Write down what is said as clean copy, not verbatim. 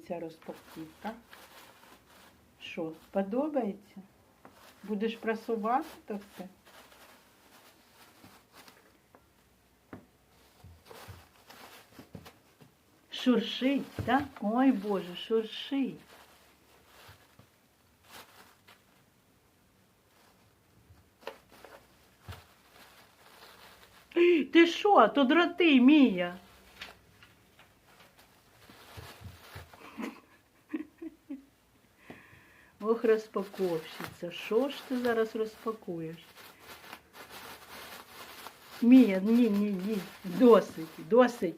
ця розпаковка? Що, подобається? Будеш просувати то все? Шуршить, так? Ой, Боже, шуршить. Ти що? То дроти, Мія. Ох, розпаковщиця. Що ж ти зараз розпакуєш? Мія, ні. Досить.